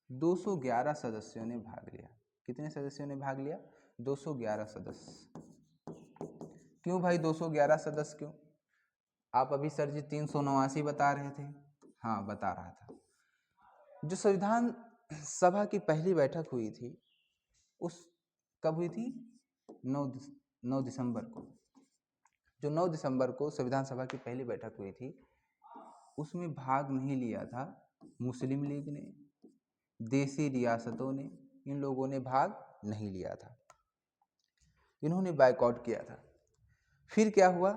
211 सदस्यों ने भाग लिया। कितने सदस्यों ने भाग लिया? 211 सदस्य। क्यों भाई 211 सदस्य क्यों? आप अभी सर जी 389 बता रहे थे। हाँ, बता रहा था। जो संविधान सभा की पहली बैठक हुई थी उस कब हुई थी? 9 दिसंबर को। जो 9 दिसंबर को संविधान सभा की पहली बैठक हुई थी उसमें भाग नहीं लिया था मुस्लिम लीग ने, देशी रियासतों ने, इन लोगों ने भाग नहीं लिया था, इन्होंने बायकॉट किया था। फिर क्या हुआ?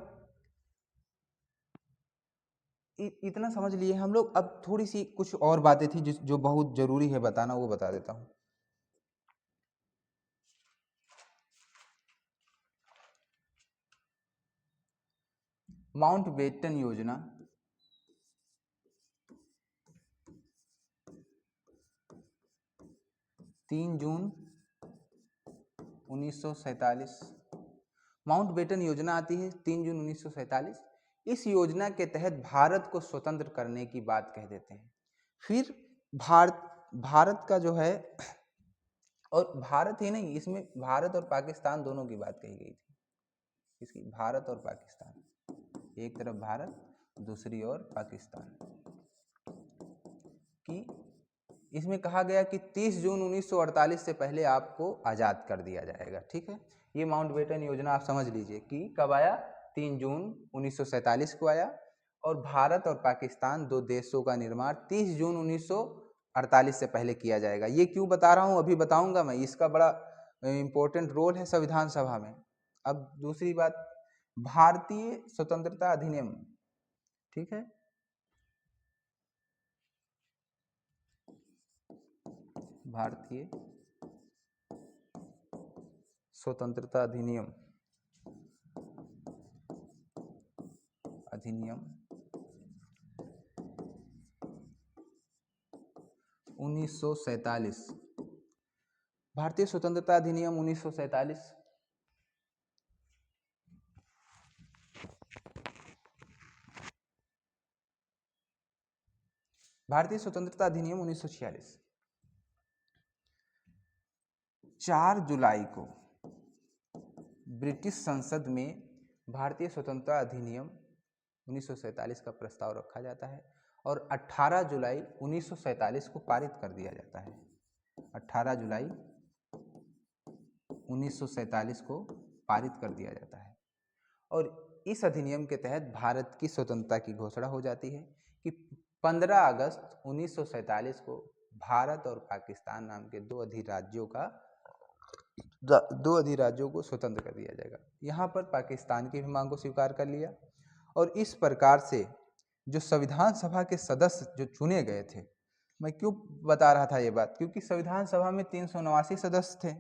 इतना समझ लिए हम लोग। अब थोड़ी सी कुछ और बातें थी जो बहुत जरूरी है बताना, वो बता देता हूं। माउंटबेटन योजना 3 जून 1947। माउंटबेटन योजना आती है 3 जून 1947। इस योजना के तहत भारत को स्वतंत्र करने की बात कह देते हैं। फिर भारत का जो है, और भारत ही नहीं, इसमें भारत और पाकिस्तान दोनों की बात कही गई थी। इसकी भारत और पाकिस्तान, एक तरफ भारत दूसरी ओर पाकिस्तान की। इसमें कहा गया कि 30 जून 1948 से पहले आपको आज़ाद कर दिया जाएगा। ठीक है, ये माउंटबेटन योजना आप समझ लीजिए कि कब आया? 3 जून 1947 को आया, और भारत और पाकिस्तान दो देशों का निर्माण 30 जून 1948 से पहले किया जाएगा। ये क्यों बता रहा हूँ अभी बताऊंगा मैं, इसका बड़ा इंपॉर्टेंट रोल है संविधान सभा में। अब दूसरी बात, भारतीय स्वतंत्रता अधिनियम। ठीक है, भारतीय स्वतंत्रता अधिनियम 1947। भारतीय स्वतंत्रता अधिनियम 1947 भारतीय स्वतंत्रता अधिनियम 1946 4 जुलाई को ब्रिटिश संसद में भारतीय स्वतंत्रता अधिनियम 1947 का प्रस्ताव रखा जाता है, और 18 जुलाई 1947 को पारित कर दिया जाता है। 18 जुलाई 1947 को पारित कर दिया जाता है, और इस अधिनियम के तहत भारत की स्वतंत्रता की घोषणा हो जाती है कि 15 अगस्त 1947 को भारत और पाकिस्तान नाम के दो अधिराज्यों को स्वतंत्र कर दिया जाएगा। यहाँ पर पाकिस्तान की भी मांग को स्वीकार कर लिया, और इस प्रकार से जो संविधान सभा के सदस्य जो चुने गए थे, मैं क्यों बता रहा था ये बात, क्योंकि संविधान सभा में 389 सदस्य थे।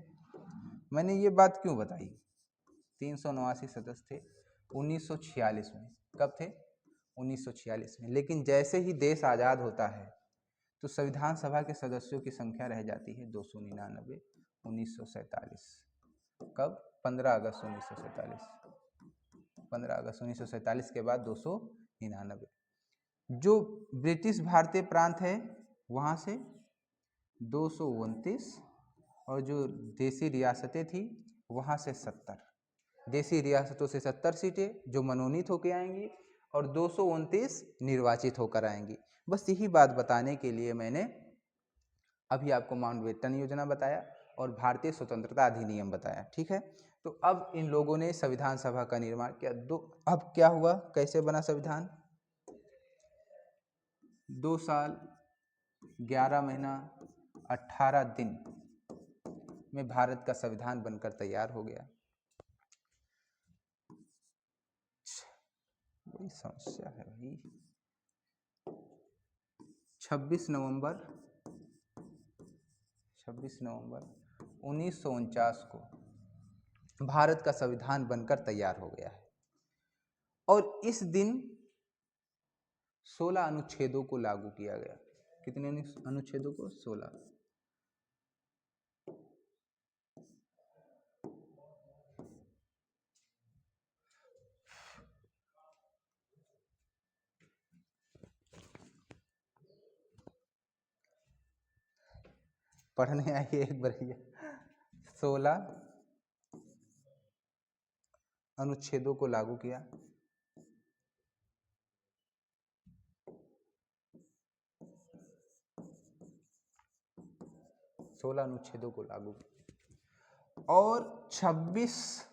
मैंने ये बात क्यों बताई? 389 सदस्य थे 1946 में। कब थे? 1946 में। लेकिन जैसे ही देश आज़ाद होता है तो संविधान सभा के सदस्यों की संख्या रह जाती है 299 1947। कब? 15 अगस्त 1947। 15 अगस्त 1947 के बाद 299। जो ब्रिटिश भारतीय प्रांत है वहाँ से 229, और जो देशी रियासतें थी वहाँ से 70, देशी रियासतों से 70 सीटें जो मनोनीत होकर आएंगी और 229 निर्वाचित होकर आएंगी। बस यही बात बताने के लिए मैंने अभी आपको माउंटबेटन योजना बताया और भारतीय स्वतंत्रता अधिनियम बताया। ठीक है, तो अब इन लोगों ने संविधान सभा का निर्माण किया। अब क्या हुआ, कैसे बना संविधान? 2 साल 11 महीना 18 दिन में भारत का संविधान बनकर तैयार हो गया। बड़ी समस्या है भाई। 26 नवंबर 1949 को भारत का संविधान बनकर तैयार हो गया है और इस दिन 16 अनुच्छेदों को लागू किया गया। कितने अनुच्छेदों को? 16। पढ़ने आइए एक बार। 16 अनुच्छेदों को लागू किया। सोलह अनुच्छेदों को लागू और 24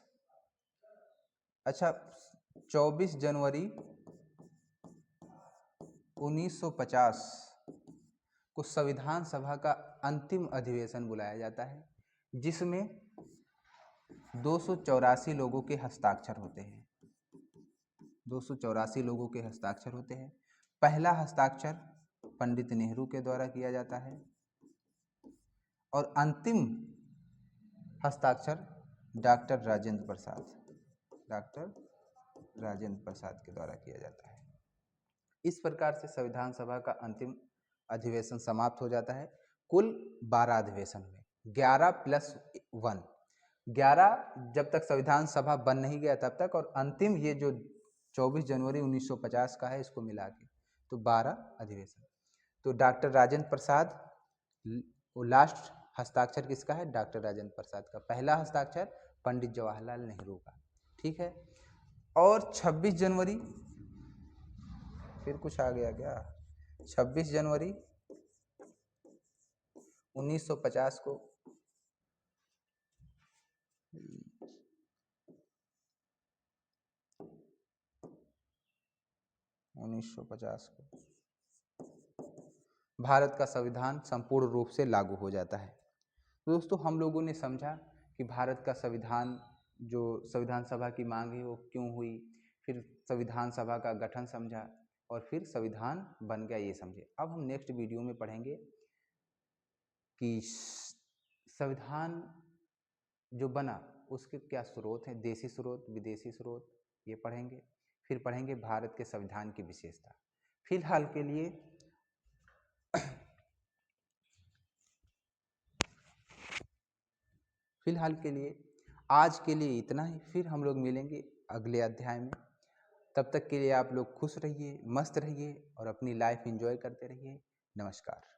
जनवरी 1950 को संविधान सभा का अंतिम अधिवेशन बुलाया जाता है, जिसमें 284 लोगों के हस्ताक्षर होते हैं। 284 लोगों के हस्ताक्षर होते हैं। पहला हस्ताक्षर पंडित नेहरू के द्वारा किया जाता है और अंतिम हस्ताक्षर डॉक्टर राजेंद्र प्रसाद के द्वारा किया जाता है। इस प्रकार से संविधान सभा का अंतिम अधिवेशन समाप्त हो जाता है। कुल 12 अधिवेशन हुए, 11 + 1, 11 जब तक संविधान सभा बन नहीं गया तब तक, और अंतिम ये जो 24 जनवरी 1950 का है इसको मिला के तो 12 अधिवेशन। तो डॉक्टर राजेंद्र प्रसाद, वो लास्ट हस्ताक्षर किसका है? डॉक्टर राजेंद्र प्रसाद का। पहला हस्ताक्षर पंडित जवाहरलाल नेहरू का। ठीक है, और 26 जनवरी, फिर कुछ आ गया क्या? 26 जनवरी 1950 को भारत का संविधान संपूर्ण रूप से लागू हो जाता है। दोस्तों, हम लोगों ने समझा कि भारत का संविधान, जो संविधान सभा की मांग है वो क्यों हुई, फिर संविधान सभा का गठन समझा और फिर संविधान बन गया ये समझे। अब हम नेक्स्ट वीडियो में पढ़ेंगे कि संविधान जो बना उसके क्या स्रोत हैं, देशी स्रोत, विदेशी स्रोत, ये पढ़ेंगे। फिर पढ़ेंगे भारत के संविधान की विशेषता। फिलहाल के लिए आज के लिए इतना ही। फिर हम लोग मिलेंगे अगले अध्याय में। तब तक के लिए आप लोग खुश रहिए, मस्त रहिए और अपनी लाइफ एंजॉय करते रहिए। नमस्कार।